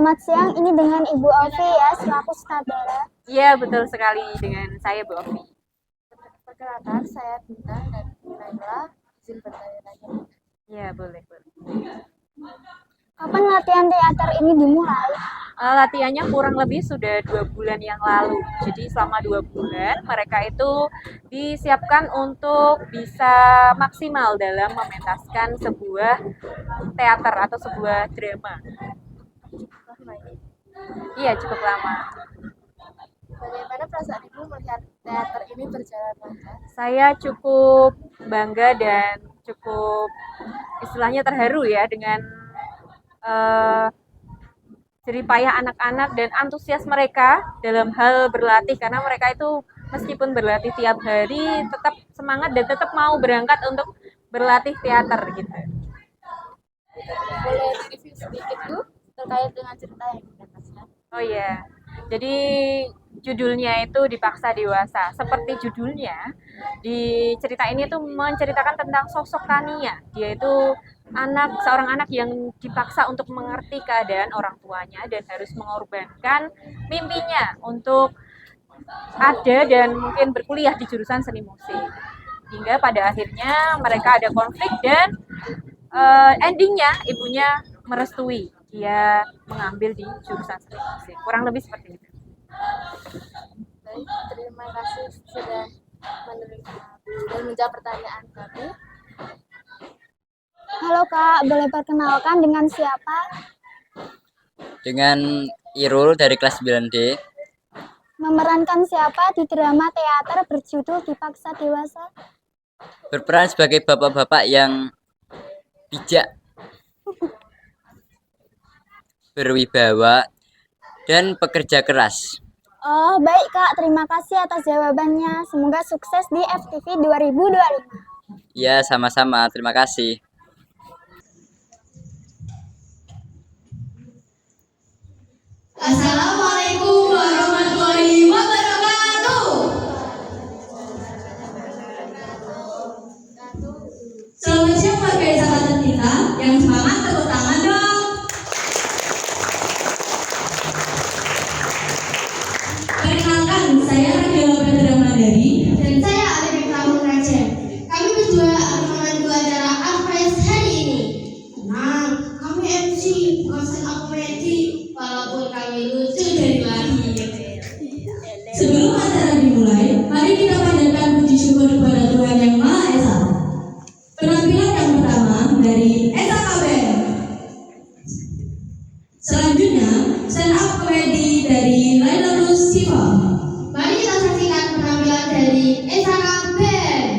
Selamat siang, ini dengan Ibu Ovi ya, selaku sutradara. Iya, betul sekali dengan saya Bu Ovi. Perkenalkan, saya Bintang dan Naila, izin bertanya-tanya. Iya, boleh. Kapan latihan teater ini dimulai? Latihannya kurang lebih sudah 2 bulan yang lalu. Jadi selama 2 bulan mereka itu disiapkan untuk bisa maksimal dalam mementaskan sebuah teater atau sebuah drama. Iya, cukup lama. Bagaimana perasaan Ibu melihat teater ini berjalan lancar? Saya cukup bangga dan cukup istilahnya terharu ya dengan jerih payah anak-anak dan antusias mereka dalam hal berlatih, karena mereka itu meskipun berlatih tiap hari tetap semangat dan tetap mau berangkat untuk berlatih teater gitu. Boleh review sedikit Bu terkait dengan cerita yang didapatkan? Oh iya, jadi judulnya itu Dipaksa Dewasa. Seperti judulnya, di cerita ini tuh menceritakan tentang sosok Tania. Dia itu seorang anak yang dipaksa untuk mengerti keadaan orang tuanya dan harus mengorbankan mimpinya untuk ada dan mungkin berkuliah di jurusan seni musik. Hingga pada akhirnya mereka ada konflik dan endingnya ibunya merestui dia mengambil di jurusan seni musik. Kurang lebih seperti itu. Baik, terima kasih sudah menerima dan menjawab pertanyaan kami. Halo Kak, boleh perkenalkan dengan siapa? Dengan Irul dari kelas 9D. Memerankan siapa di drama teater berjudul Dipaksa Dewasa? Berperan sebagai bapak-bapak yang bijak, berwibawa, dan pekerja keras. Oh, baik Kak, terima kasih atas jawabannya. Semoga sukses di FTV 2025. Ya, sama-sama. Terima kasih. Assalamualaikum warahmatullahi wabarakatuh. Selamat siang warga sahabat kita yang semangat, tepuk tangan dong. Perkenalkan, saya Radiola Pratama Mandari dan saya Alif Lamun Raja. Kami berdua akan memandu acara Arfres hari ini. Tenang, kami MC, bukan stand up comedy, walaupun kami lucu dari lahir. Sebelum acara dimulai, mari kita panjatkan puji syukur kepada Tuhan Yang Maha Esa. Penampilan yang pertama dari Esa Kabel. Selanjutnya, stand up comedy dari Laila Rus Siva. Mari kita saksikan penampilan dari Esaka Band.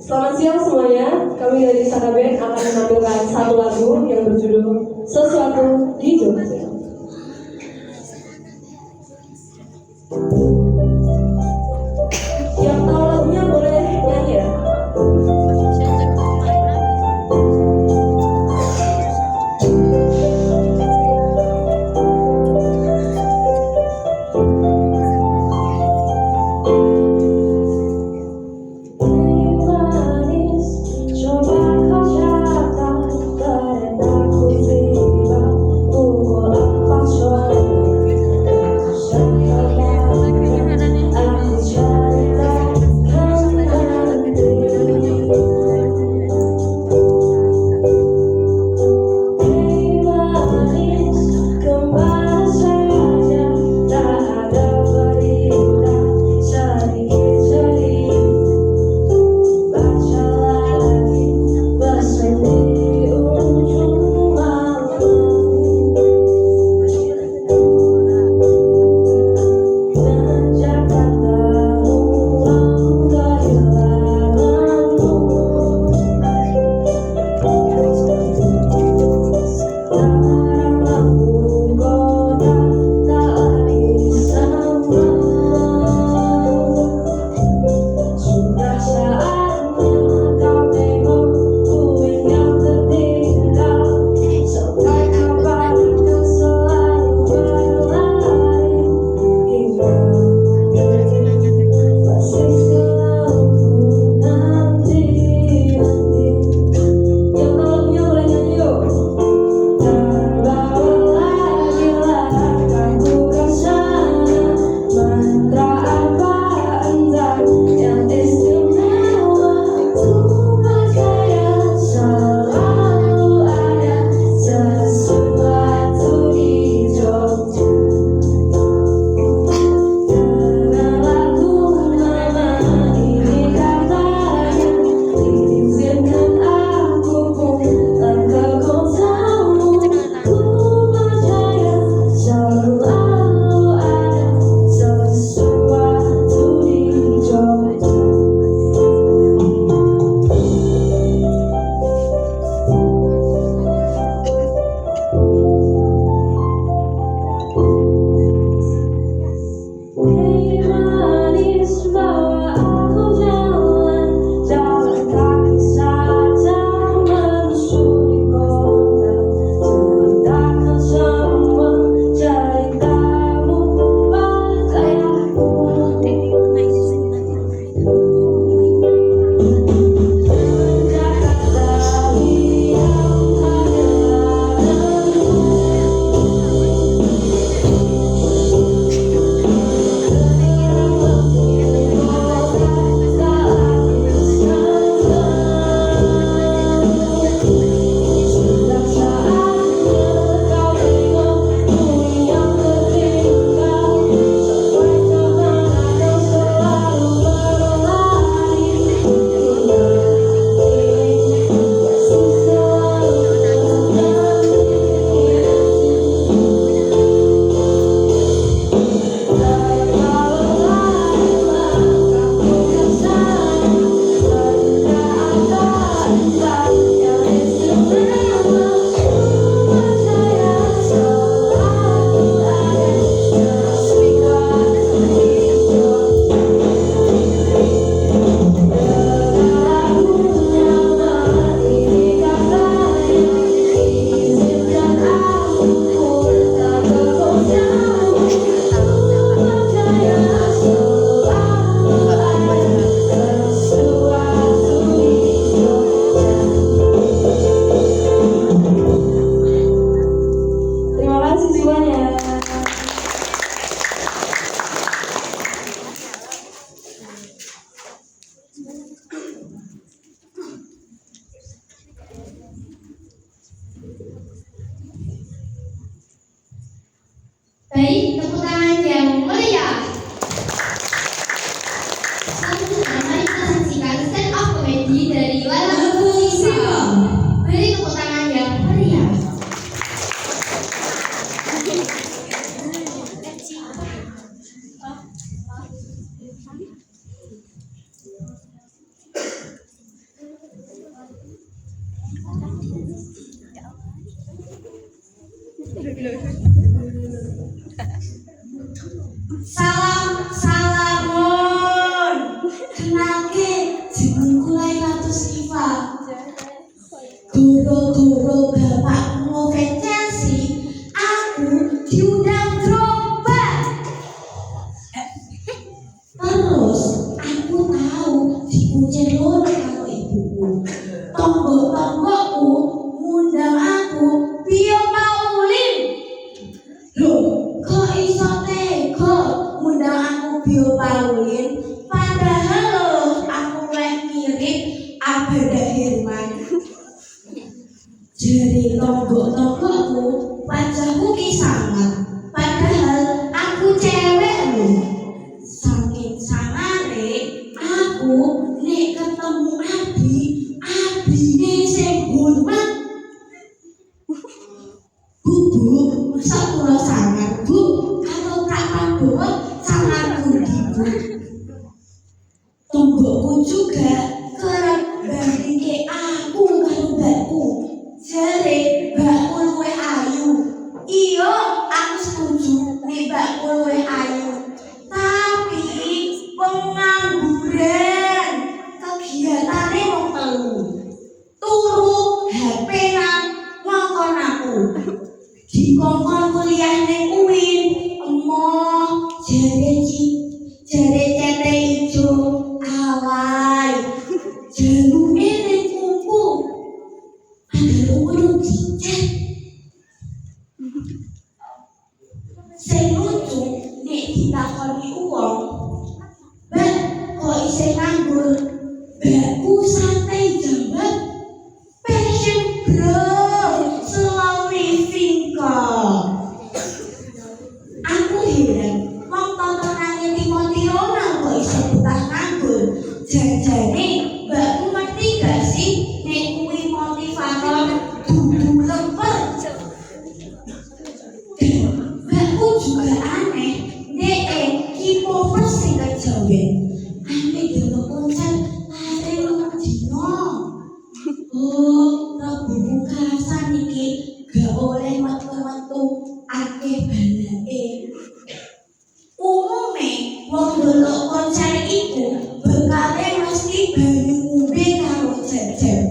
Selamat siang semuanya. Kami dari Saka Band akan menampilkan satu lagu yang berjudul Sesuatu di Jogja. Yang tahu lagunya boleh nyanyi ya? Coba kau catat, karena aku tiba pukul Salam salamun. Kenalke jenengku Laila Tusnifa. Goro-goro bapakku ngefans Chelsea, aku diundang Drogba. Terus aku tahu dikuncir loro karo ibuku. Tonggo-tonggoku ngundang aku Bio Paulin. Loh, kok iso tega ngundang aku Bio Paulin? Padahal loh aku mirip Abada Herman. Jari tonggo-tonggoku wajahku ki sangat, padahal aku cewek loh. Saking sangare aku nek ketemu adine sing hormat. Bu, masa kula sangat bu, kalau Kak Prabowo sangat budi bu. Tonggoku juga kerap bandingke aku karo mbakku. Jare mbakku luwih ayu. Iya, aku setuju nek mbakku luwih ayu. Tapi pengangguran kegiatane wong telu. Turu HP-an ngongkon aku. Dikongkon kuliah ning UIN. Emoh, jare cete ijo awai. Jaluke ning kuku. Ada urut cicet. Sing lucu nek ditakoni uwong, "Mbak, kok isih nganggur?" Mbakku santai jawab, "Passion bro, slow living kok." Aku heran, wong tontonane Timothy Ronaldo kok iso betah nganggur. Jajane mbakku ngerti gak sih nek kuwi motivator dudu lemper. Mbakku juga aneh, nek K-popers sing kejawen. Aneh delok konser lare rong dino. Oh, Rabu Bukasan iki gak oleh metu-metu akeh balake. Umume wong delok konser iku bekale mesti banyu ngombe karo jajan.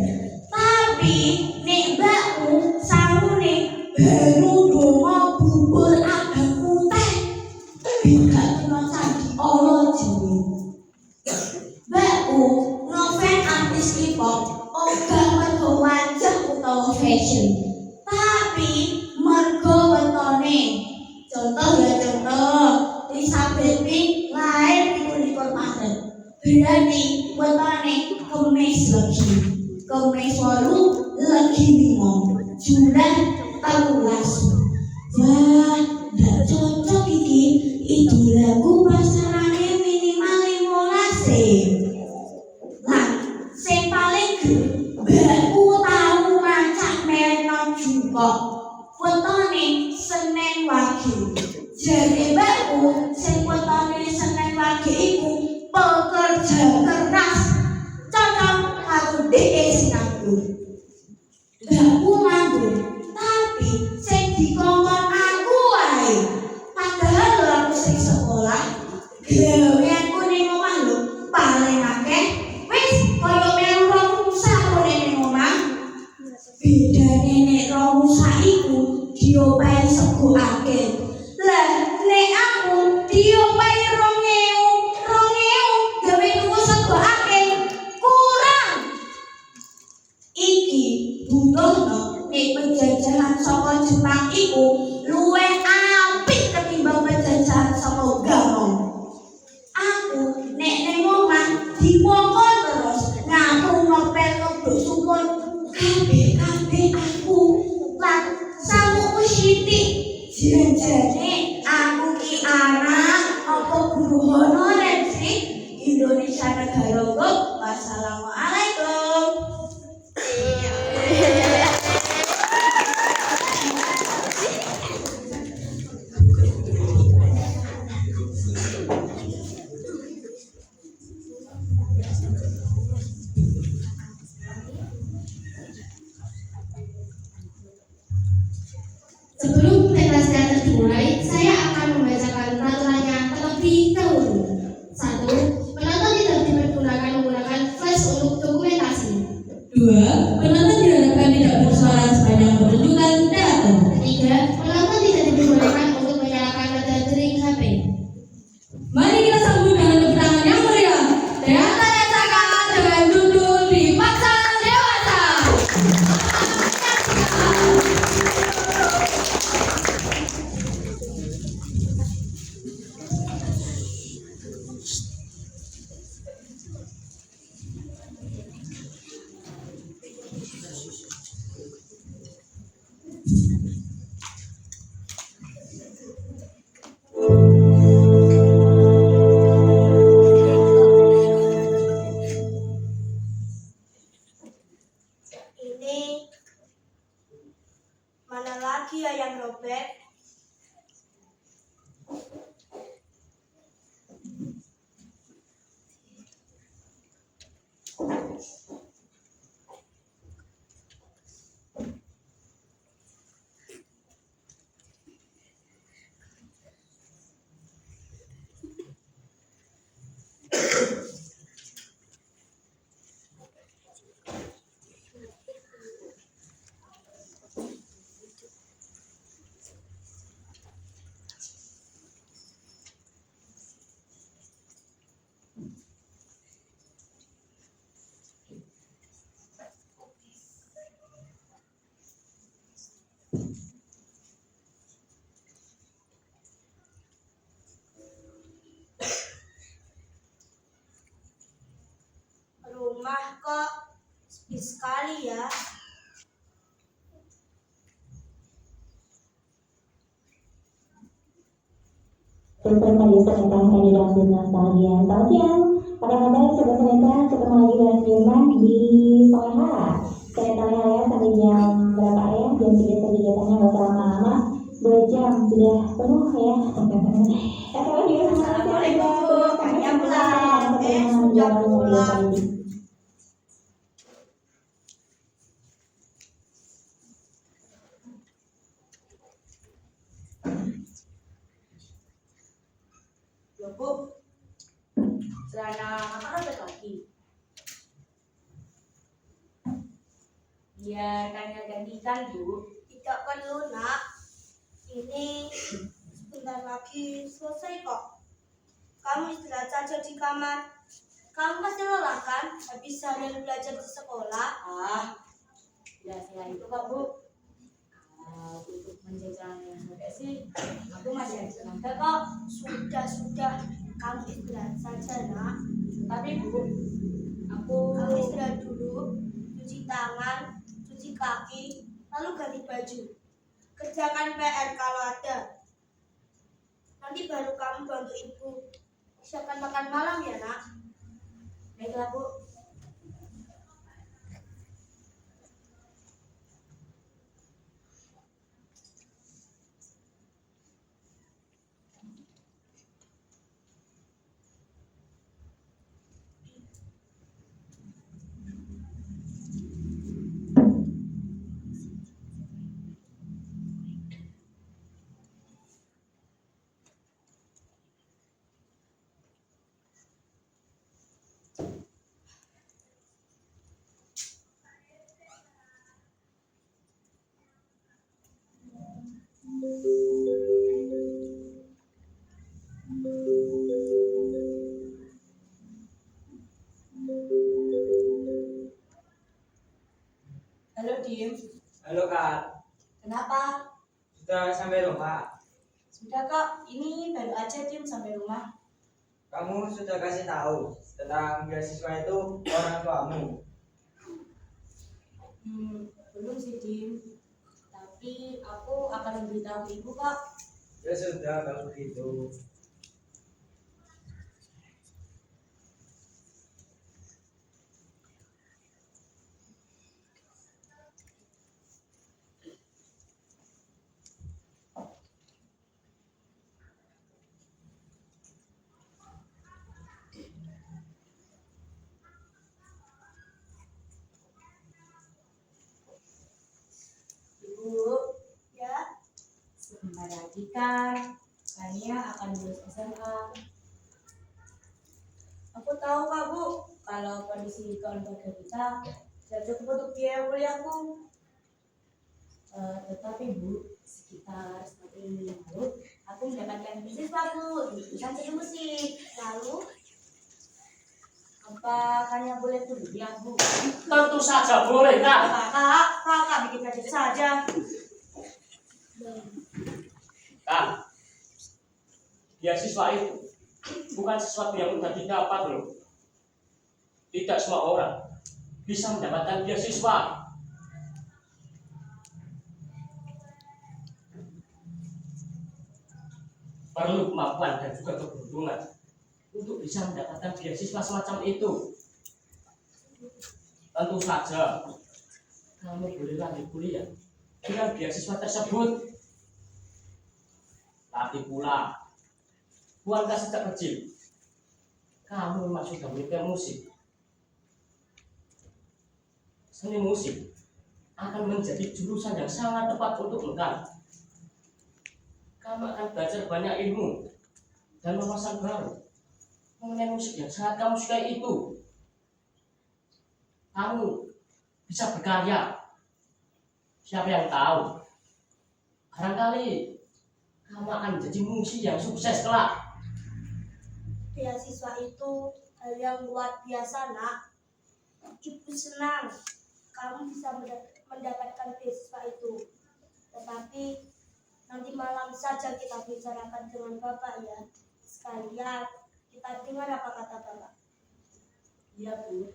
Tapi nek mbakku samune baru donga bubur abang putih. Beda kena sandi Allah jenenge. Mbakku ngefans artis K-pop ora mergo wajah utawa fashion, tapi mergo wetone. Contoh ya contoh, Elizabeth Pink lahir 21 Maret. Berarti wetone Kemis legi. Kemis 8 legi 5. Julan 13. Wah, ndak cocok iki. Idolaku pasarane minimal 15. Lah, sing paling mbakku tau macak merek Jukok. Fotone Senen Wage. Jare mbakku sing fotone Senen Wage iku pekerja keras. Cocok karo dhek sing nganggur. Mbakku nganggur, tapi sing dikongkon aku wae. Padahal aku sing sekolah, gaweanku ning omah lho paling akeh wis kaya melu rong rusa ning omah. Bedane nek rong rusa iku diopahi sego akeh. Lah nek aku diopahi 2000 gawe tuku sego akeh kurang. Iki butuhno nek penjajahan saka Jepang iku luwih apik ketimbang penjajahan saka Ganon. Aku nek ning omah dikongkon terus ngaku ngopel kebuk sumur kabeh aku lan samukku sithik. Janjane aku ki anak apa guru honorer sih Indonesia negaraku. Wassalamualaikum. Sebelum pentas teater dimulai, saya akan membacakan peraturannya sekali ya. Super Kalista tentang kandidat dan nostalgia. Selamat siang. Pada kabar Sobat Kereta ketemu lagi dengan Firman di sore hari. Kereta ya sampai jam berapa ya? Jam 3 kegiatannya nggak terlalu lama. 2 jam sudah penuh ya. Oke, juga Assalamualaikum Bu. Kayaknya pulang. Sudah pulang. Loh Bu, celana kakak robek lagi. Biar kalian gantikan Bu. Tidak perlu nak. Ini sebentar lagi selesai kok. Kamu istirahat saja di kamar. Kamu pasti lelah kan? Habis seharian belajar di sekolah. Tidak selain itu kok Bu. Untuk menjaga yang sampai sih, aku masih ada tenaga kok. Sudah. Kamu istirahat saja nak. Tapi Bu, kamu istirahat dulu. Cuci tangan, cuci kaki, lalu ganti baju. Kerjakan PR kalau ada. Nanti baru kamu bantu ibu. Siapkan makan malam ya nak. Baiklah Bu. Halo Dim. Halo Kak, Kenapa? sudah sampai rumah? Sudah kok, ini baru aja Dim sampai rumah. Kamu sudah kasih tahu tentang beasiswa itu orang tuamu? Belum sih Dim. Tapi aku akan memberitahu ibu kok. Ya sudah kalau begitu. Ibu, ya. Sebentar lagi kan, Kania akan lulus SMA. Aku tahu kak Bu, kalau kondisi keluarga kita tidak cukup untuk biaya kuliahku. Tetapi Bu, sekitar 1 minggu lalu, aku mendapatkan beasiswa Bu di jurusan seni musik. Lalu, apa Kania boleh kuliah Bu? Tentu saja boleh, Kak. Kakak bikin kaget saja. Kak, beasiswa itu bukan sesuatu yang mudah didapat loh. Tidak semua orang bisa mendapatkan beasiswa. Perlu kemampuan dan juga keberuntungan untuk bisa mendapatkan beasiswa semacam itu. Tentu saja kamu boleh lanjut kuliah dengan beasiswa tersebut. Tapi pula, bukankah sejak kecil kamu memang sudah menyukai musik? Seni musik akan menjadi jurusan yang sangat tepat untuk engkau. Kamu akan belajar banyak ilmu dan wawasan baru mengenai musik yang sangat kamu sukai itu. Kamu bisa berkarya. Siapa yang tahu? Barangkali kamu akan menjadi musisi yang sukses kelak. Beasiswa itu hal yang luar biasa nak. Ibu senang kamu bisa mendapatkan beasiswa itu. Tetapi nanti malam saja kita bicarakan dengan Bapak ya. Sekalian kita dengar apa kata Bapak. Iya Bu.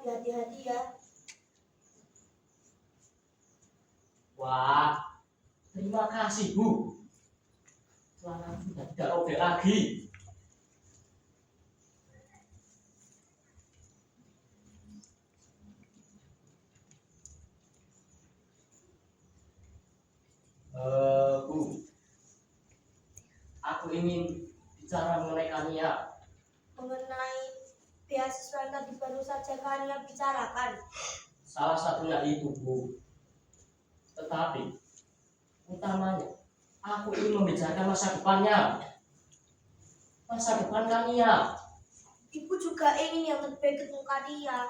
tapi hati-hati ya. Wah, terima kasih Bu. Celana sudah tidak robek lagi. Bu, aku ingin bicara mengenai Kania. Mengenai beasiswa yang tadi baru saja kalian bicarakan. Salah satunya itu, Bu. Tetapi, utamanya, aku ingin membicarakan masa depannya. Masa depan Kania. Ibu juga ingin yang terbaik untuk kalian.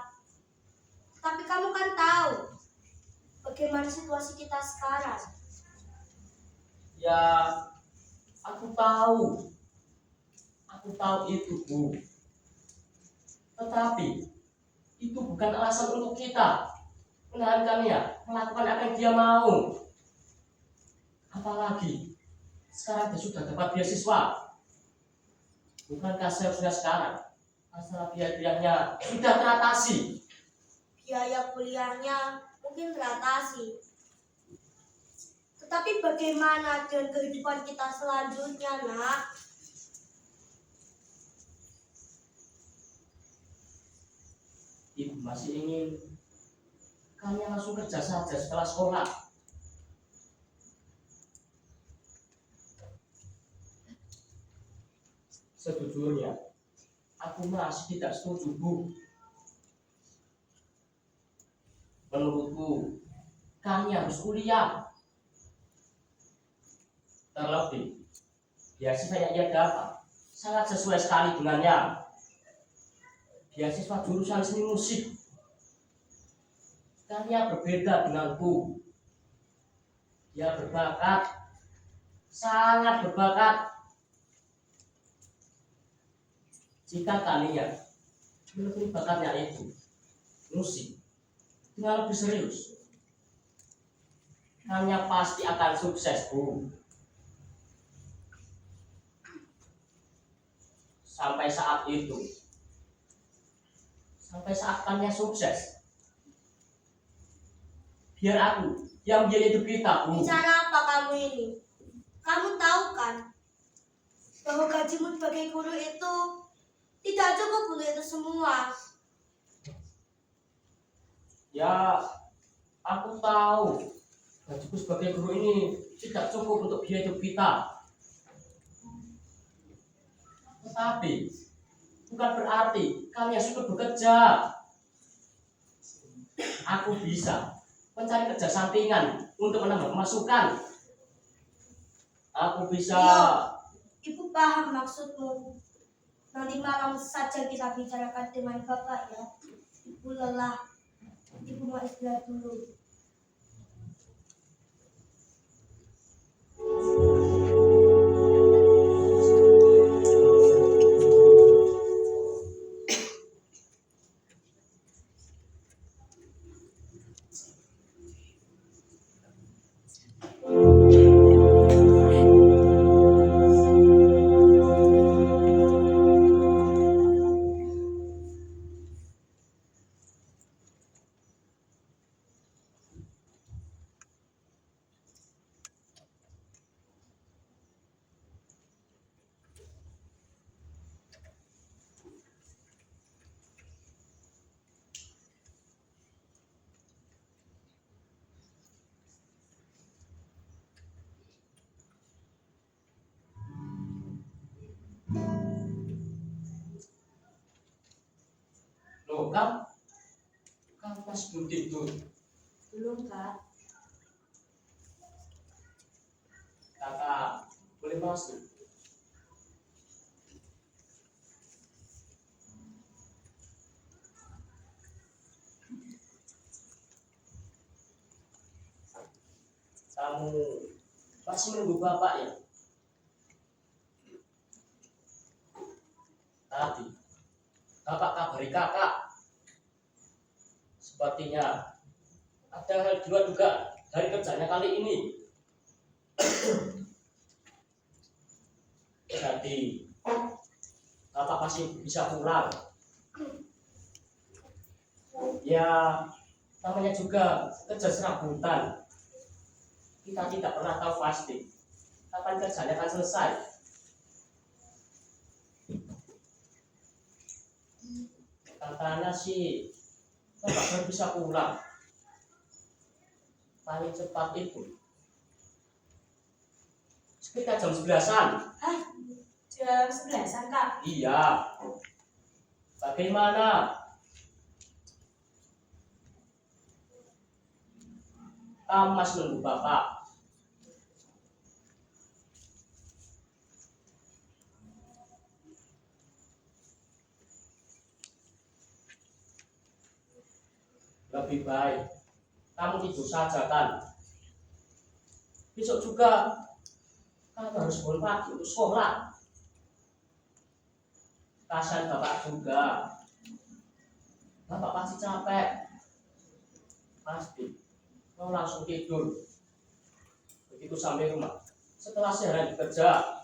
Tapi kamu kan tahu bagaimana situasi kita sekarang. Ya, aku tahu. Aku tahu itu, Bu. Tetapi, itu bukan alasan untuk kita menahan Kania melakukan apa yang dia mau. Apalagi, sekarang dia sudah dapat beasiswa. Bukankah seharusnya sekarang masalah biaya-biayanya sudah teratasi? Biaya kuliahnya mungkin teratasi. Tetapi bagaimana dengan kehidupan kita selanjutnya, Nak? Ibu masih ingin Kania langsung kerja saja setelah sekolah. Sejujurnya, aku masih tidak setuju, Bu. Menurutku, Kania harus kuliah. Terlebih, beasiswa yang ia dapat sangat sesuai sekali dengannya. Beasiswa jurusan seni musik. Kania berbeda denganku. Dia berbakat, sangat berbakat. Jika Kania menekuni bakatnya itu, musik, dengan lebih serius, Kania pasti akan sukses, Bu. Sampai saat itu, sampai saat Kania sukses, biar aku yang biaya hidup kita, Bu. Bicara apa kamu ini? Kamu tahu kan bahwa gajimu sebagai guru itu tidak cukup untuk itu semua. Ya, aku tahu gajiku sebagai guru ini tidak cukup untuk biaya hidup kita. Tetapi bukan berarti kalian sudah bekerja. Aku bisa mencari kerja sampingan untuk menambah pemasukan. Aku bisa. Iya, Ibu paham maksudmu. Nanti malam saja kita bicarakan dengan Bapak ya. Ibu lelah. Ibu mau istirahat dulu. Loh, kamu masih belum tidur. Belum, Kak. Kakak, boleh masuk? Kamu masih menunggu Bapak ya? Tadi, Bapak kabari Kakak. Sepertinya ada hal dua juga dari kerjanya kali ini. Jadi, Bapak masih bisa pulang. Ya, namanya juga kerja serabutan. Kita tidak pernah tahu pasti kapan kerjanya akan selesai. Katanya sih Bapak baru bisa pulang. Paling cepat itu sekitar jam 11-an. Jam 11-an, Kak. Iya. Bagaimana? Kamu masih nunggu Bapak? Lebih baik kamu tidur saja kan. Besok juga kamu harus bangun pagi untuk sekolah. Kasihan Bapak juga. Bapak pasti capek. Pasti mau langsung tidur. Begitu sampai rumah. Setelah seharian bekerja.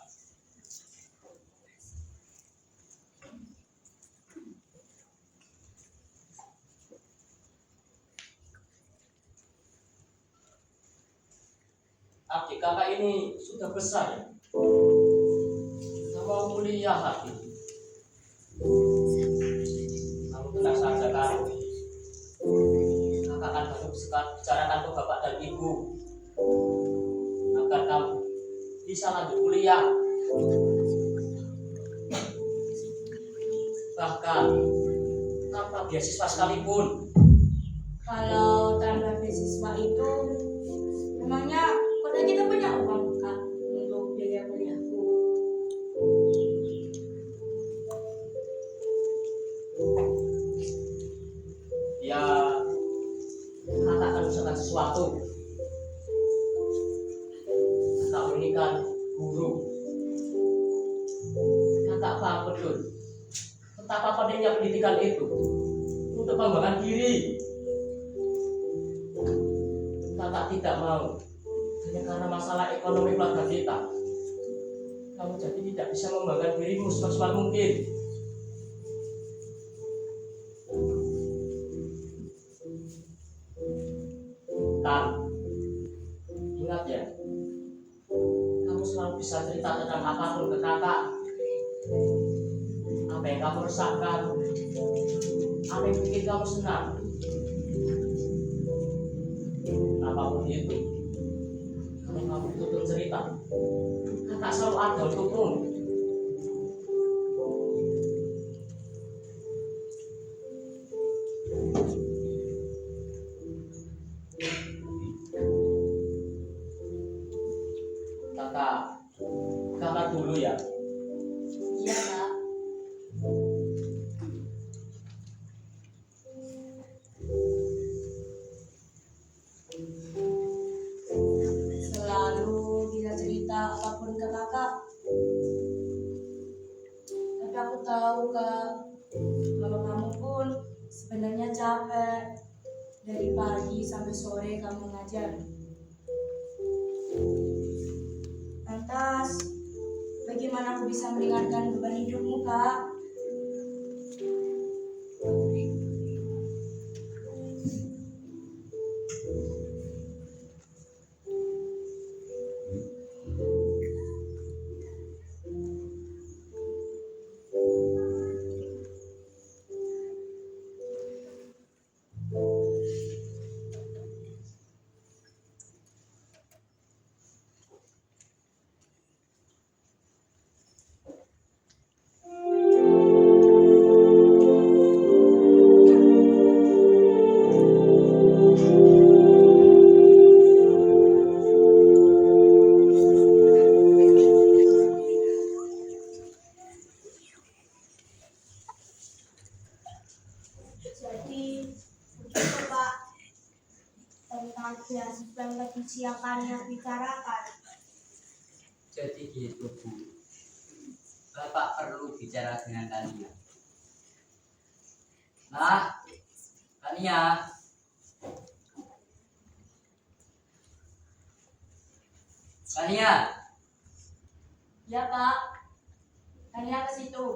Adik kakak ini sudah besar ya. Sudah mau kuliah adik. Kamu tenang saja kan. Kakak akan bicarakan ke bapak dan ibu agar kamu bisa lanjut kuliah. Bahkan tanpa beasiswa sekalipun. Kalau tanpa beasiswa itu, memangnya kota kita punya uang, Kak, untuk biaya kuliahku? Ya, kakak akan usahakan sesuatu. Kakak ini kan guru. Kakak paham betul betapa pentingnya pendidikan itu untuk pengembangan diri. Kakak tidak mau hanya karena masalah ekonomi keluarga kita kamu jadi tidak bisa mengembangkan dirimu semaksimal mungkin. Tan, ingat ya, kamu selalu bisa cerita tentang apapun ke kakak. Apa yang kamu rasakan, apa yang bikin kamu senang, apapun itu. Kalau kamu butuh cerita, kakak selalu ada untukmu. Kakak, kamar dulu ya. Iya, Kak. Selalu bisa cerita apapun ke kakak. Tapi aku tahu, Kak, kalau kamu pun sebenarnya capek. Dari pagi sampai sore kamu ngajar. Lantas, bagaimana aku bisa meringankan beban hidupmu, Kak? Jadi, begitu, Pak, tentang beasiswa yang tadi siang kalian bicarakan. Jadi gitu Bu. Bapak perlu bicara dengan Tania. Nah, Tania. Tania. Ya, Pak. Tanya ke situ.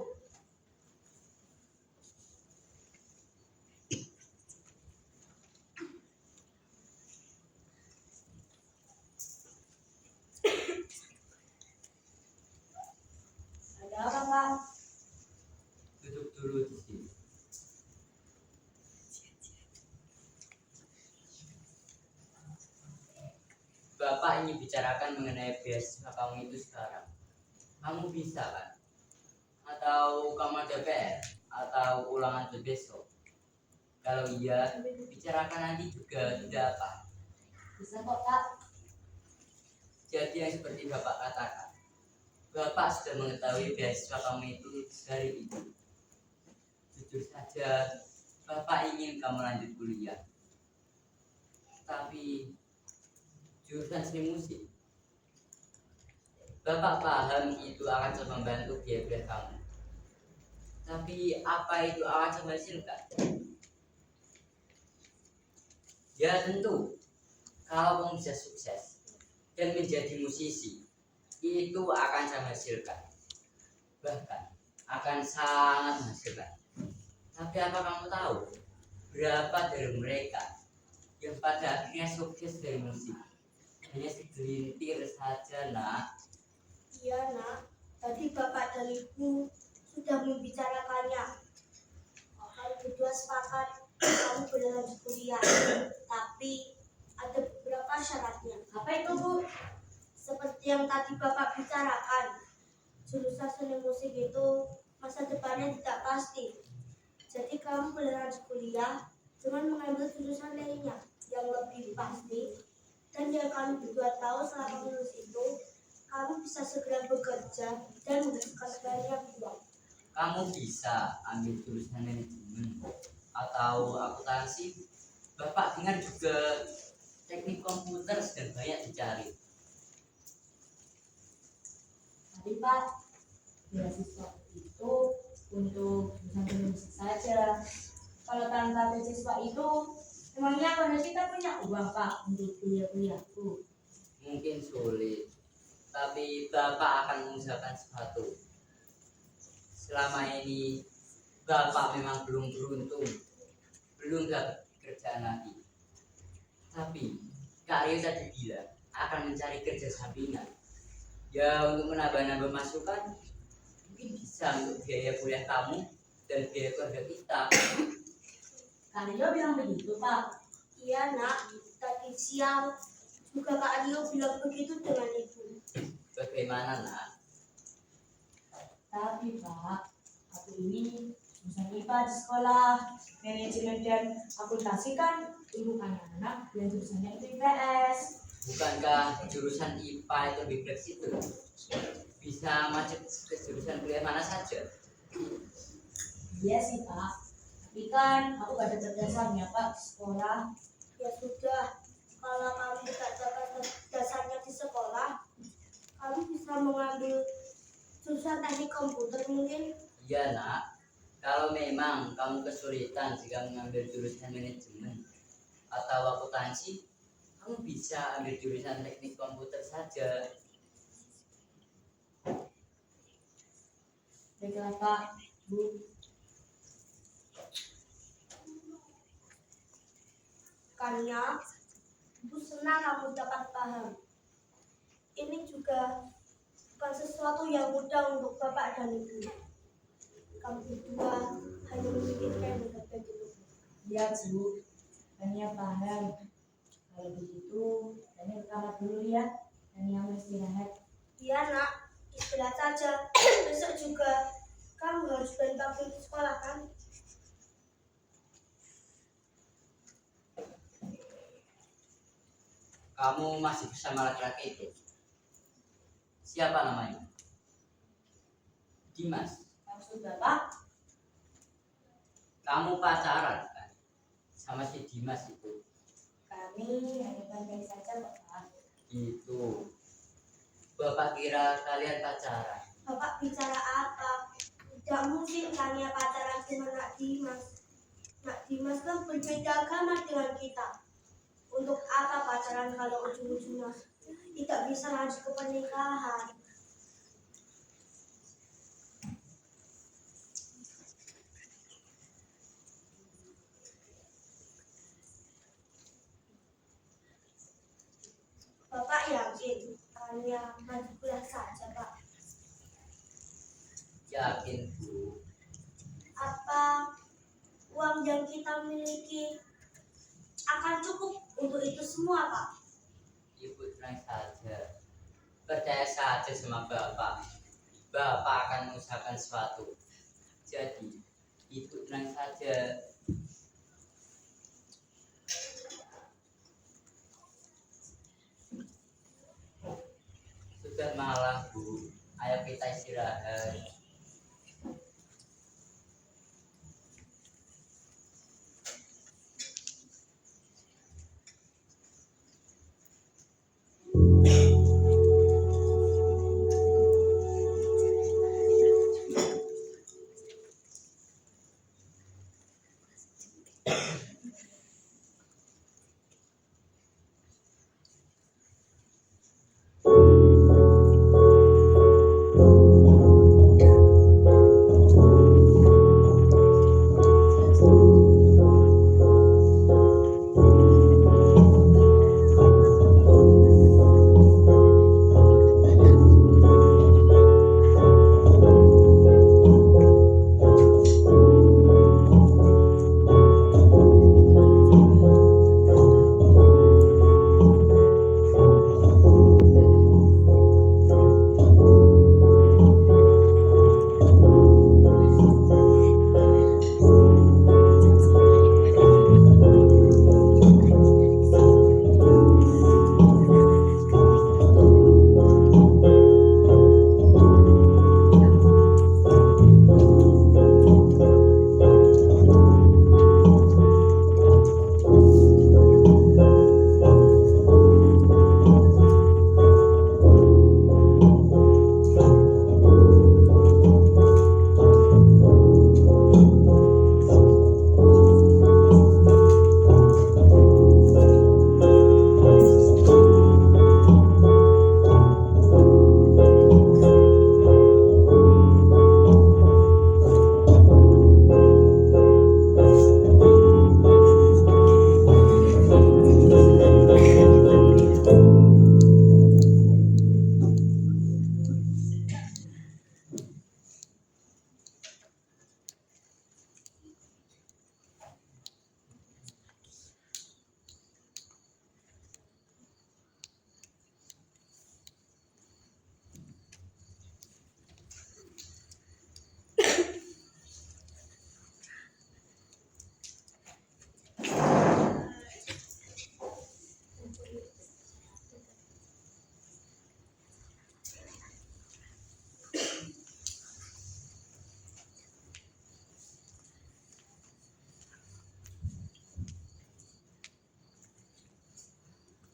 Bapak ingin bicarakan mengenai beasiswa kamu itu sekarang. Kamu bisa kan? Atau kamu ada PR? Atau ulangan besok? Kalau iya, bicarakan nanti juga, tidak apa. Bisa kok Pak. Jadi yang seperti Bapak katakan, Bapak sudah mengetahui beasiswa kamu itu dari ibu. Jujur saja, Bapak ingin kamu lanjut kuliah. Tapi jurusan seni musik, Bapak paham itu akan sangat membantu biaya kamu. Tapi apa itu akan menghasilkan? Ya tentu, kalau kamu bisa sukses dan menjadi musisi, itu akan sangat menghasilkan. Bahkan akan sangat menghasilkan. Tapi apa kamu tahu berapa dari mereka yang pada akhirnya sukses dari musik? Hanya segelintir saja, nak. Iya nak, tadi bapak dan ibu sudah membicarakannya. Kami berdua sepakat kamu boleh lanjut kuliah, tapi ada beberapa syaratnya. Apa itu Bu? Seperti yang tadi bapak bicarakan, jurusan seni musik itu masa depannya tidak pasti. Jadi kamu boleh lanjut kuliah dengan mengambil jurusan lainnya yang lebih pasti. Dan yang kami berdua tahu selama lulus itu, kamu bisa segera bekerja dan menghasilkan banyak uang. Kamu bisa ambil jurusan manajemen atau akuntansi. Bapak dengar juga teknik komputer sedang banyak dicari. Tapi Pak, beasiswa itu untuk jurusan musik saja. Kalau tanpa beasiswa itu, memangnya pada kita punya uang Pak untuk kuliah-kuliahku? Mungkin sulit, tapi Bapak akan mengusahakan sesuatu. Selama ini Bapak memang belum beruntung, belum dapat kerjaan lagi. Tapi Kak Rio tadi bilang akan mencari kerja sampingan. Ya untuk menambah-nambah masukan, mungkin bisa untuk biaya kuliah kamu dan biaya keluarga kita. Kak Rio bilang begitu Pak. Iya nak, tadi siang juga Kak Rio bilang begitu dengan ibu. Bagaimana nak? Tapi Pak, aku ini jurusan IPA di sekolah, manajemen dan akuntansi kan untuk anak-anak yang jurusannya itu IPS. Bukankah jurusan IPA itu lebih fleksibel? Bisa masuk ke jurusan kuliah mana saja? Iya sih Pak, tapi kan aku gak ada cerdasannya Pak di sekolah. Ya sudah, kalau kamu tidak dapat dasarnya di sekolah, kamu bisa mengambil jurusan teknik komputer mungkin. Iya nak, kalau memang kamu kesulitan jika mengambil jurusan manajemen atau akuntansi, kamu bisa ambil jurusan teknik komputer saja. Baiklah Pak, Bu. Karena ibu senang kamu dapat paham. Ini juga bukan sesuatu yang mudah untuk bapak dan ibu. Kamu berdua hanya memikirkan yang terbaik. Iya Bu, Tania paham. Kalau begitu, Tania ke kamar dulu ya. Tania mau istirahat. Iya nak, istirahat saja. Besok juga kamu harus balik ke sekolah kan? Kamu masih bersama laki-laki itu? Siapa namanya? Dimas. Maksud Bapak? Kamu pacaran kan sama si Dimas itu? Kami hanya baik saja Bapak. Itu. Bapak kira kalian pacaran? Bapak bicara apa? Tidak mungkin Tania pacaran dengan Nak Dimas. Nak Dimas kan berbeda agama dengan kita. Untuk apa pacaran kalau ujung-ujungnya tidak bisa lanjut ke pernikahan? Bapak yakin Tania lanjut kuliah saja, Pak? Yakin Bu. Apa uang yang kita miliki akan cukup untuk itu semua, Pak? Ibu tenang saja. Percaya saja sama Bapak. Bapak akan mengusahakan sesuatu. Jadi, Ibu tenang saja. Sudah malam, Bu. Ayo kita istirahat.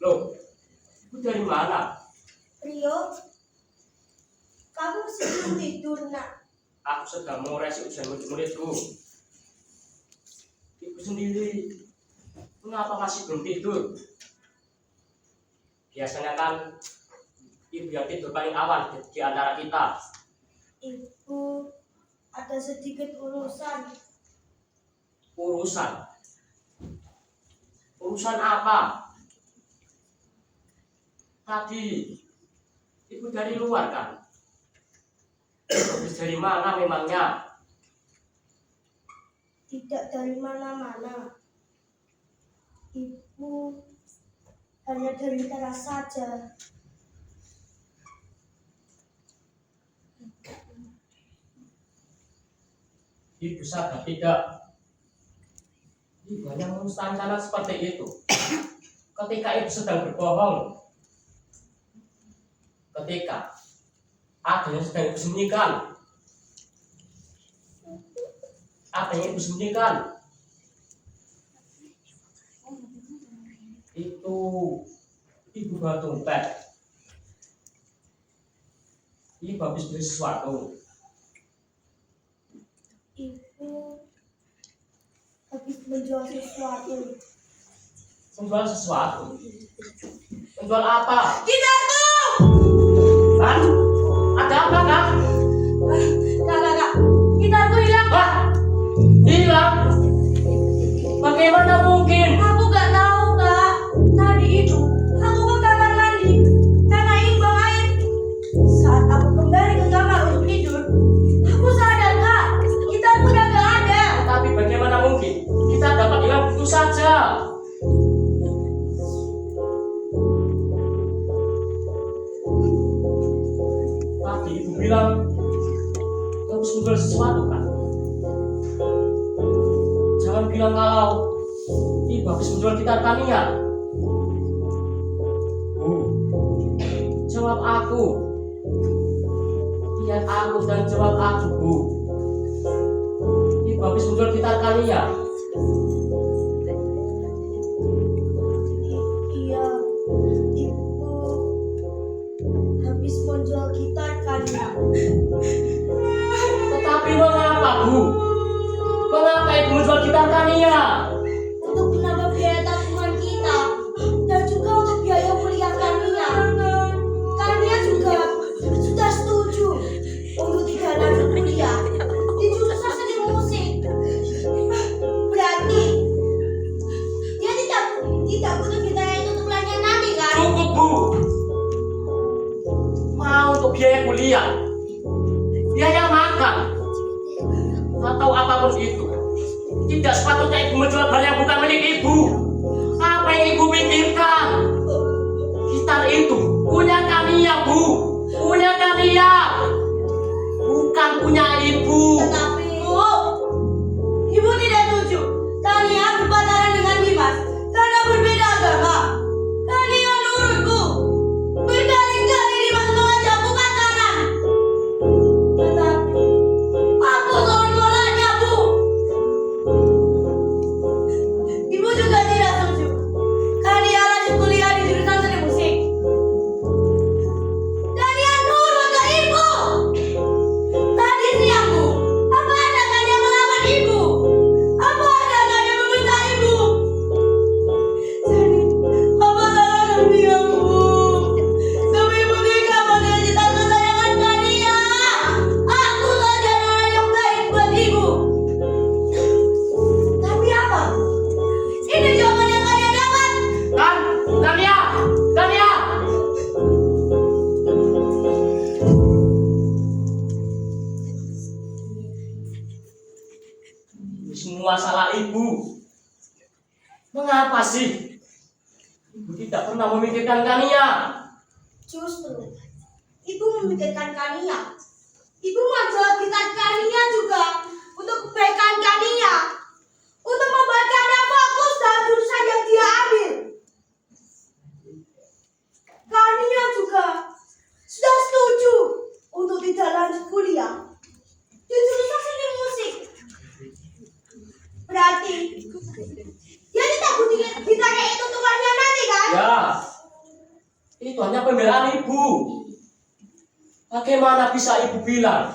Loh, itu dari mana? Rio, kamu masih belum tidur, nak? Aku sedang mengoresi ujian murid-muridku. Ibu sendiri, mengapa masih belum tidur? Biasanya kan ibu yang tidur paling awal di antara kita. Ibu, ada sedikit urusan. Urusan? Urusan apa? Tadi ibu dari luar kan? Habis dari mana memangnya? Tidak dari mana-mana. Ibu hanya dari teras saja. Ibu sadar tidak? Ibu hanya mengusahkan seperti itu. Ketika ibu sedang berbohong, ketika ada yang sedang ibu sembunyikan, apa yang ibu sembunyikan? Itu ibu bawa dompet. Ibu habis beli sesuatu. Ibu habis menjual sesuatu. Menjual sesuatu? Menjual apa? Gitarku! Kan? Ada apa, Kak? Kak, gitarku hilang. Hah? Hilang? Bagaimana mungkin? Aku gak tahu, Kak. Tadi itu aku ke kamar mandi karena ingin buang air. Saat aku kembali ke kamar untuk tidur, aku sadar, Kak, gitarku udah gak ada. Tapi bagaimana mungkin? Kita dapat hilang begitu saja. bilang harus menjual sesuatu kan? Jangan bilang kalau Ibu habis menjual gitar Tania. Bu, jawab aku. Lihat aku dan jawab aku, Bu. Ibu habis menjual gitar Tania. Iya, ibu habis menjual gitar Kania. Tetapi mengapa, Bu? Mengapa Ibu menjual gitar Tania? Untuk menambah biaya tabungan kita dan juga untuk biaya kuliah Kania. Kania juga sudah setuju untuk tidak lanjut kuliah di jurusan seni musik. Berarti dia tidak butuh gitar itu untuk pelajaran nanti kan? Cukup, Bu. Mau untuk biaya kuliah, biaya makan, atau apapun itu. Tidak sepatutnya Ibu menjual barang yang bukan milik Ibu. Apa yang Ibu pikirkan? Gitar itu punya Kania, Bu. Punya Kania, bukan punya Ibu. Tetapi ibu tidak setuju Kania berpacaran dengan Dimas karena berbeda agama. Kania nurutku. Berkali-kali Dimas mengajakku pacaran. Tetapi aku selalu menolaknya, Bu. Ibu juga tidak setuju Kania lanjut kuliah di jurusan seni musik. Kania nurut ke ibu. Tadi siang, Bu, apa ada Kania melawan ibu? Apa ada Kania meminta ibu? Jadi, apa salah kami yang, Bu? Tapi ibu tidak menjadi cita kesayangan Kania. Aku saja orang yang baik buat ibu. Tapi apa? Ini jawaban yang Kania dapat. Kan, Kania, Kania. Ini semua salah Ibu. Mengapa sih Ibu tidak pernah memikirkan Kania? Justru, ibu memikirkan Kania. Ibu menjual gitar Kania juga untuk kebaikan Kania. Untuk membuat Kania fokus dalam jurusan yang dia ambil. Kania juga sudah setuju untuk tidak lanjut kuliah di jurusan seni musik. Berarti dia tidak butuh gitarnya itu untuk pelajaran nanti kan? Ya, itu hanya pembelaan Ibu. Bagaimana bisa Ibu bilang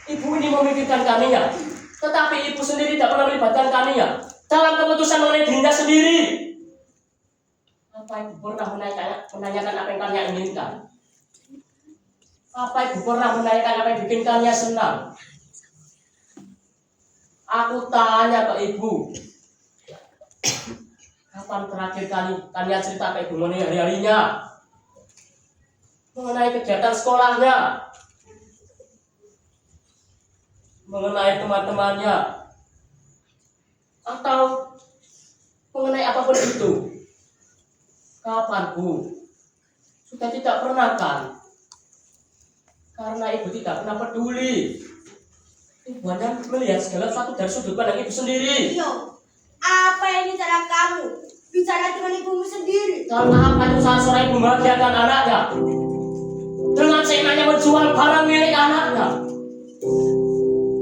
Ibu ini memikirkan Kania, tetapi Ibu sendiri tidak pernah melibatkan Kania dalam keputusan mengenai dirinya sendiri? Apa Ibu pernah menanyakan apa yang Kania inginkan? Apa Ibu pernah menanyakan apa yang bikin Kania senang? Aku tanya ke Ibu, kapan terakhir kali Kania cerita ke Ibu mengenai hari-harinya, mengenai kegiatan sekolahnya, mengenai teman-temannya, atau mengenai apapun itu? Kapan, Bu? Sudah tidak pernah kan? Karena Ibu tidak pernah peduli. Ibu hanya melihat segala sesuatu dari sudut pandang Ibu sendiri. Iyo, apa ini cara kamu bicara dengan ibumu sendiri? Karena apa itu salah seorang ibu membahagiakan anaknya dengan seenaknya menjual barang milik anaknya,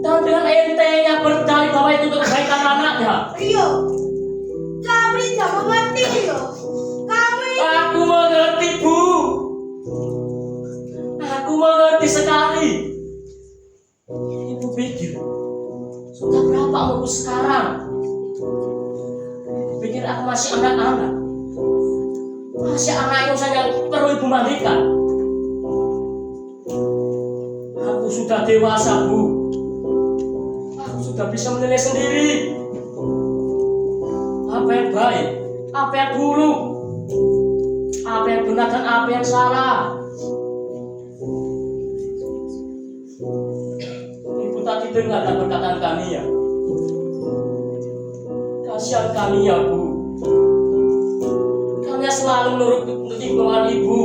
dan dengan entengnya berdalih bahwa itu untuk kebaikan anaknya. Iyo, kamu tidak mengerti, Iyo. Kamu ini Aku mengerti, Bu. Aku mengerti sekali. Ibu pikir sudah berapa umurku sekarang? Pikir aku masih anak-anak, masih anak yang saja perlu Ibu mandikan. Aku sudah dewasa, Bu. Aku sudah bisa menilai sendiri apa yang baik, apa yang buruk, apa yang benar dan apa yang salah. Ibu tadi dengar dan perkataan Kania. Kasihan Kania, Bu. Kania selalu menurut keinginan Ibu,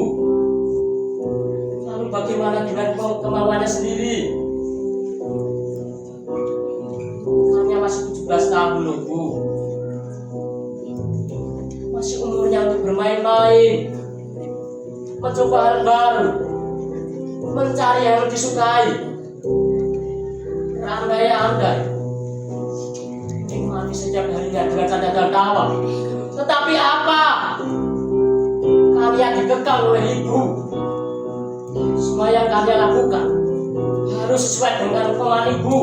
selalu bagaimana dengan kemauannya sendiri? Hanya masih 17 tahun loh Bu. Masih umurnya untuk bermain-main, mencoba hal baru, mencari yang disukai, berandai-andai, menikmati setiap harinya dengan canda tawa. Tetapi apa? Kalian dikekang oleh ibu. Semua yang kalian lakukan harus sesuai dengan kemauan ibu.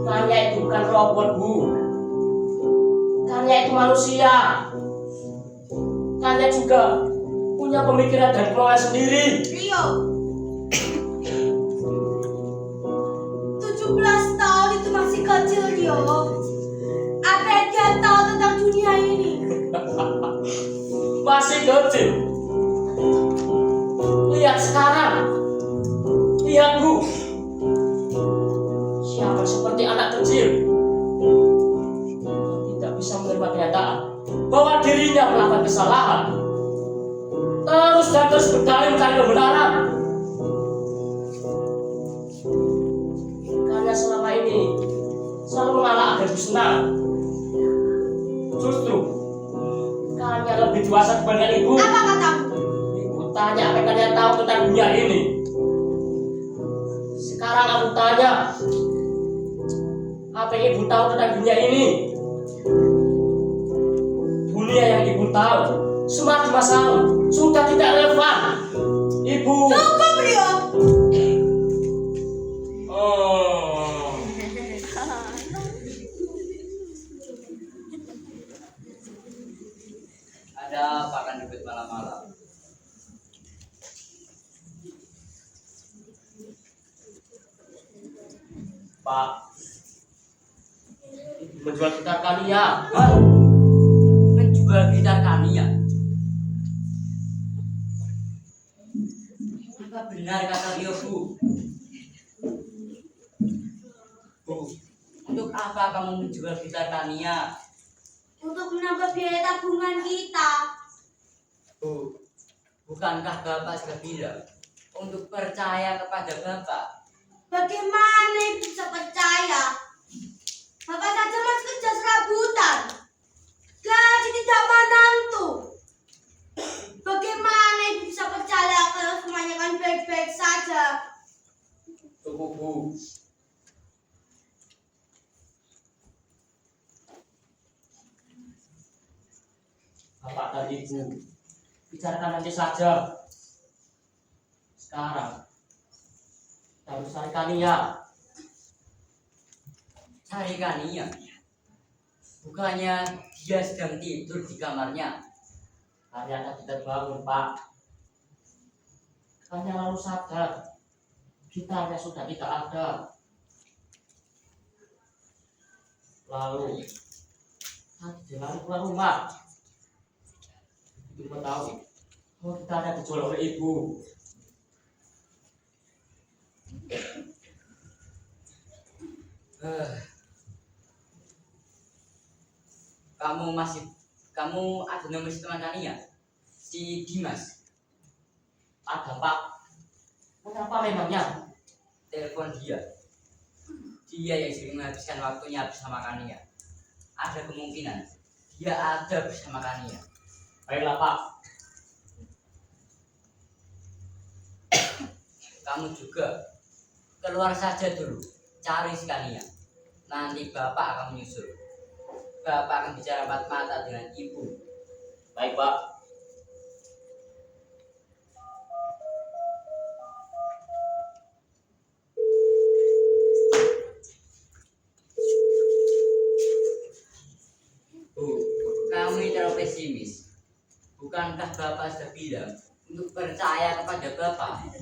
Kalian itu bukan robot Bu. Kalian itu manusia. Kalian juga punya pemikiran dan kemauan sendiri. Rio, 17 tahun itu masih kecil, Rio. Apa yang dia tahu tentang dunia ini? Masih kecil. Lihat sekarang. Lihat Bu. Siapa seperti anak kecil yang tidak bisa menerima kenyataan bahwa dirinya melakukan kesalahan, terus dan terus berdalih mencari kebenaran. Karena selama ini selalu mengalah agar senang. Justru kalian lebih dewasa dibandingkan ibu. Apa katamu? Ibu tanya apa yang kalian tahu tentang dunia ini. Sekarang aku tanya, apa yang ibu tahu tentang dunia ini? Dunia yang ibu tahu semakin masa lalu sudah tidak relevan. Ibu. Cukup, Rio. Oh. Ada apa kan ribut malam-malam? Pak, ibu menjual gitar Kania. Hah? Menjual gitar Kania? Apa benar kata Rio, Bu? Bu, untuk apa kamu menjual gitar Kania? Untuk menambah biaya tabungan kita. Bu, bukankah Bapak sudah bilang untuk percaya kepada Bapak? Bagaimana ibu bisa percaya? Bapak saja masih kerja serabutan. Gaji tidak menentu. Bagaimana ibu bisa percaya kalau semuanya kan baik-baik saja? Tunggu Bu. Bapak dan Ibu bicarakan nanti saja. Sekarang kita harus cari Kania. Cari Kania? Bukannya dia sedang tidur di kamarnya? Kania tadi terbangun Pak. Kania lalu sadar gitarnya sudah tidak ada. Lalu tadi dia lari keluar rumah. Ibu tahu kalau gitarnya dijual oleh ibu. Kamu ada nomor si teman Kania? Si Dimas? Ada Pak. Kenapa memangnya? Telepon dia. Dia yang sering menghabiskan waktunya bersama Kania. Ada kemungkinan dia ada bersama Kania. Baiklah Pak. Kamu juga keluar saja dulu, cari si Kania. Nanti Bapak akan menyusul. Bapak akan bicara empat mata dengan ibu. Baik Pak. Bu, kamu ini terlalu pesimis. Bukankah Bapak sudah bilang untuk percaya kepada Bapak?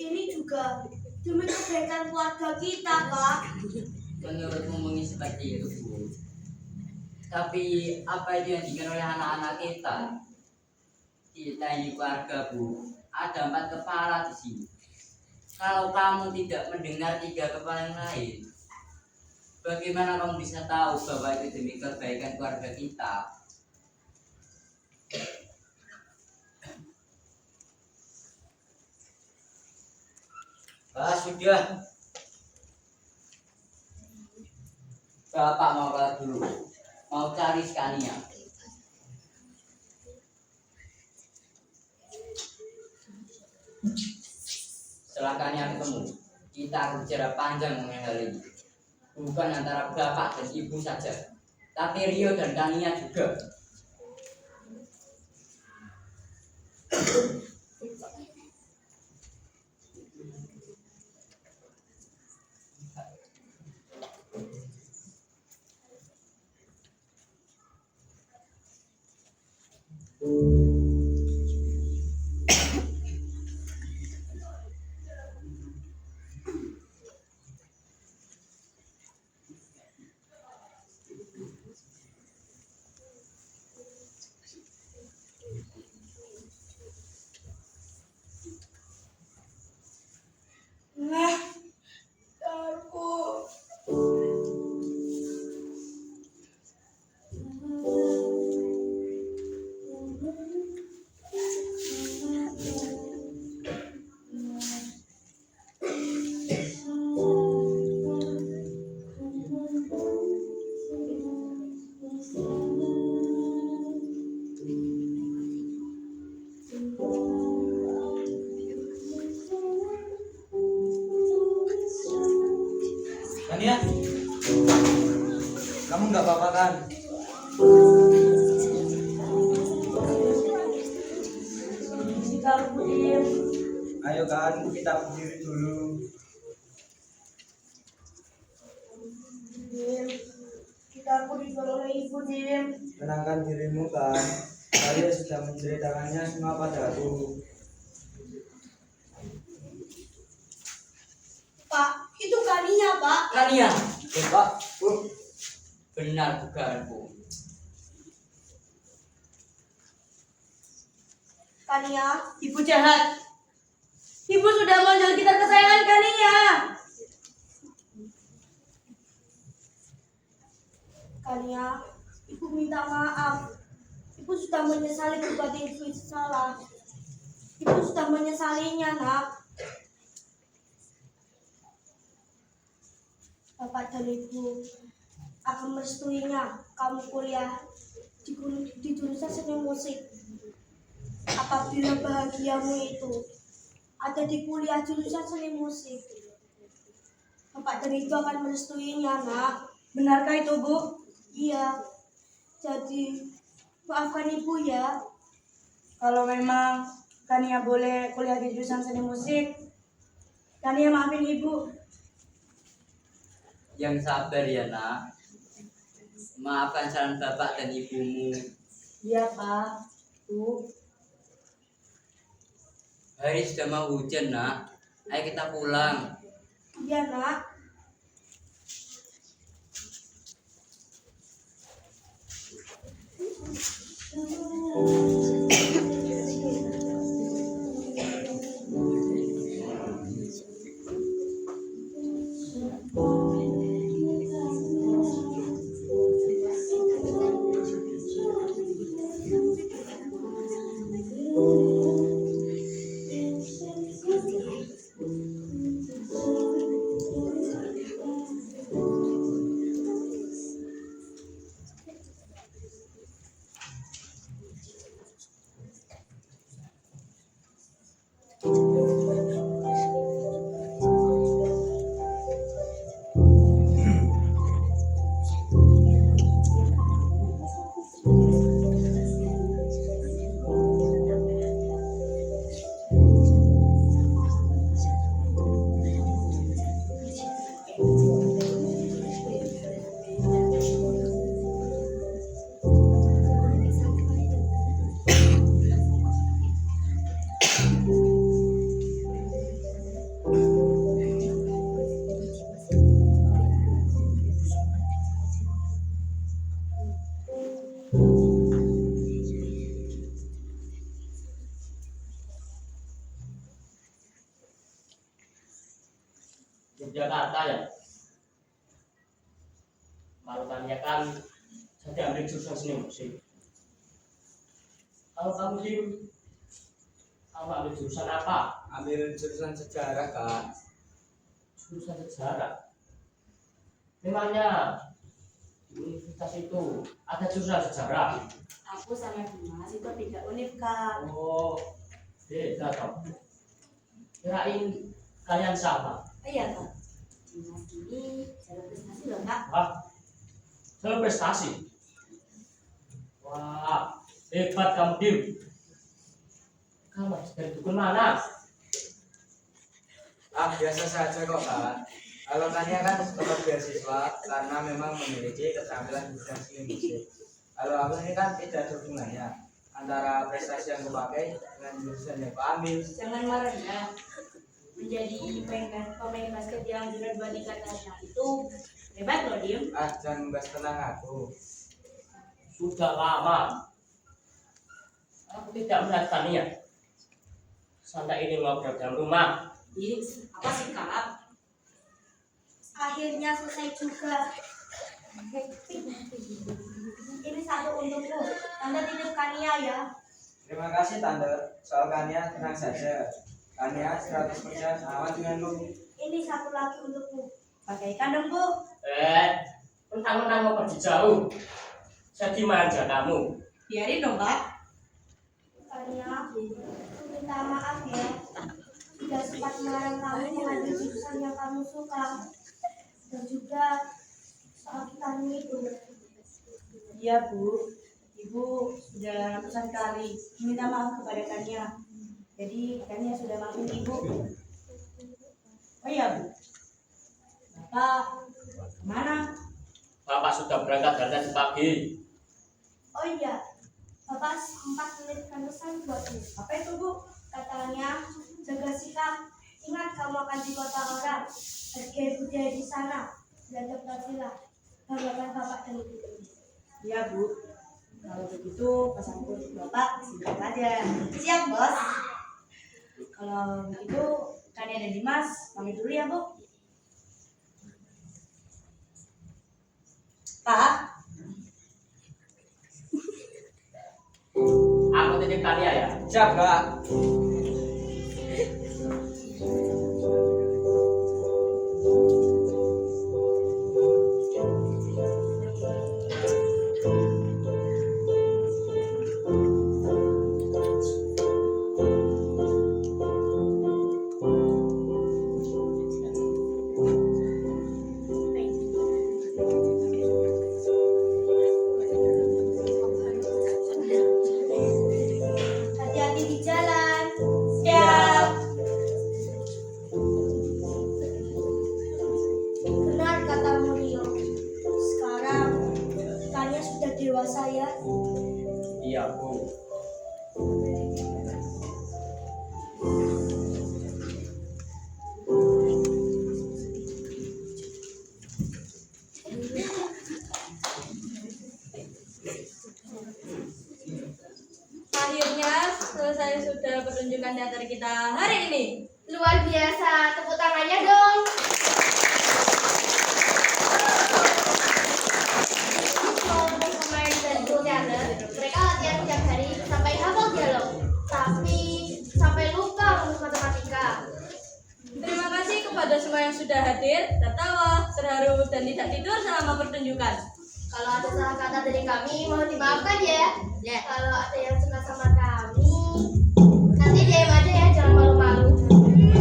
Ini juga demi kebaikan keluarga kita, Pak. Menurutmu mungkin seperti itu, Bu. Tapi apa itu yang diinginkan oleh anak-anak kita? Kita ini keluarga, Bu. Ada 4 kepala di sini. Kalau kamu tidak mendengar 3 kepala yang lain, bagaimana kamu bisa tahu bahwa itu demi kebaikan keluarga kita? Sudah. Bapak mau keluar dulu. Mau cari Scania. Setelah Scania ketemu, kita bicara panjang mengenai hal ini. Bukan antara bapak dan ibu saja, tapi Rio dan Kania juga. Nah, aku. Kania, kamu nggak apa-apa kan? Ayo kan, kita berdiri dulu. Kita ditolong ibu, Dim. Tenangkan dirimu kan. Saya sudah menceritakannya semua padaku. Pak, itu Kania, Pak. Kania, Pak. Benar dugaanku. Kania, ibu jahat. Ibu sudah menjual kita kesayangan Kania. Kania, ibu minta maaf. Ibu sudah menyesali perbuatan ibu itu salah. Ibu sudah menyesalinya, Nak. Bapak dan Ibu akan merestuinya kamu kuliah di jurusan seni musik. Apabila bahagiamu itu ada di kuliah jurusan seni musik, Bapak dan Ibu akan merestuinya, Nak. Benarkah itu, Bu? Iya. Jadi maafkan Ibu ya. Kalau memang Kania boleh kuliah di jurusan seni musik, Kania maafin Ibu. Yang sabar ya nak. Maafkan saran bapak dan ibumu. Iya, Pak. Bu. Hari sudah mau hujan nak. Ayo kita pulang. Iya, Nak. Yogyakarta ya. Kalau Kania kan saya ambil jurusan seni musik. Kalau kamu Dim, kamu ambil jurusan apa? Ambil jurusan sejarah kak. jurusan sejarah. Memangnya di universitas itu ada jurusan sejarah? Aku sama Dimas itu beda univ, Kak. Oh, beda toh. Kirain kalian sama. Iya, Kak. Dimas ini jalur prestasi loh, Kak. Wah, jalur prestasi. Wah, hebat kamu, Dim. Kamu dari dukun mana? Biasa saja kok Kak. Kalau Tania kan dapat beasiswa karena memang memiliki keterampilan di bidang seni musik. Kalau aku ini kan tidak ada hubungannya antara prestasi yang kupakai dengan jurusan yang kuambil. Jangan marah ya. Menjadi pemain basket yang juara 2 tingkat nasional itu hebat loh, Dim. Jangan membahas tentang aku. Sudah lama aku tidak melihat Tania. Sampai ini ngobrol dalam rumah. Ini apa sih, Kak? Akhirnya selesai juga. Ini satu untukku. Tante titip Kania ya. Terima kasih Tante. Soal Kania tenang saja. Kania 100% aman denganku. Ini satu lagi untukmu. Bagaikan dong, Bu. Mentang-mentang mau pergi jauh. Jadi manja kamu. Biarin dong, Kak. Kania, minta maaf ya. Tidak sempat melarang kamu mengambil jurusan yang kamu suka. Dan juga soal kita itu. Iya, Bu. Ibu sudah ratusan kali minta maaf kepada Kania. Jadi Kania sudah maafin Ibu. Oh iya, Bu. Bapak kemana? Bapak sudah berangkat dari tadi pagi. Oh iya, Bapak sempat menitipkan pesan buatmu. Apa itu, Bu? Katanya, jaga sikap. Ingat kamu akan di kota orang. Hargai budaya di sana. Dan terpaksalah. Banggakan Bapak dan Ibu. Iya, Bu. Kalau begitu pesanku untuk Bapak singkat saja. Siap, Bos. Kalau begitu Kania dan Dimas pamit dulu ya, Bu. Pak, Aku titip Tania ya. Siap Kak. Hati-hati di jalan. siap. Benar kata Murio. Sekarang Kania sudah dewasa ya. Iya, Bu. Akhirnya selesai sudah pertunjukan teater kita hari ini. Luar biasa, tepuk tangannya dong. Kelompok pemain dan guru teater, mereka latihan setiap hari sampai hafal dialog, tapi sampai lupa rumus matematika. Terima kasih kepada semua yang sudah hadir, tertawa, terharu, dan tidak tidur selama pertunjukan. Kalau ada salah kata dari kami, mohon dimaafkan ya. Kalau ada yang suka sama kami, nanti DM aja ya, jangan malu-malu.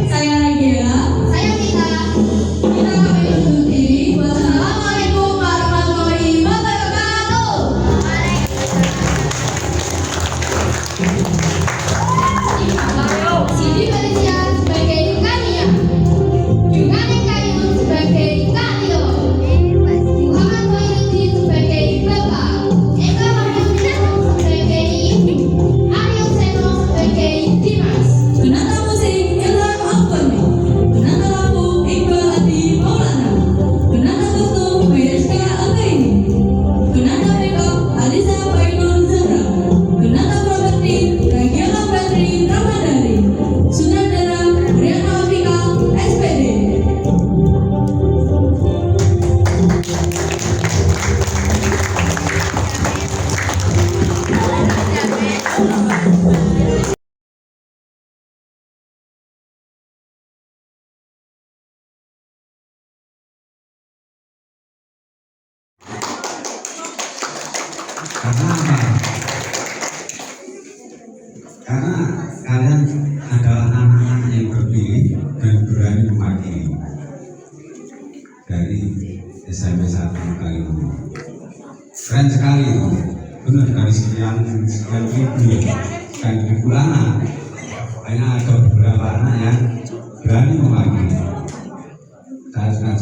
Saya Nadia. Saya Tina. Kita kami undur diri. Wassalamualaikum warahmatullahi wabarakatuh. Sidi Malaysia sebagai Kania, Yunani Kayu sebagai Kak Leo, Muhammad Khairuddin sebagai Bapak, Eka Mahyudin sebagai Ibu, Arya Karena apa? Karena kalian adalah anak-anak yang terpilih dan berani mewakili dari SMP 1 kali ini. Keren sekali itu. Benar dari sekian ribu anak, hanya ada beberapa anak yang berani mewakili. Saya sangat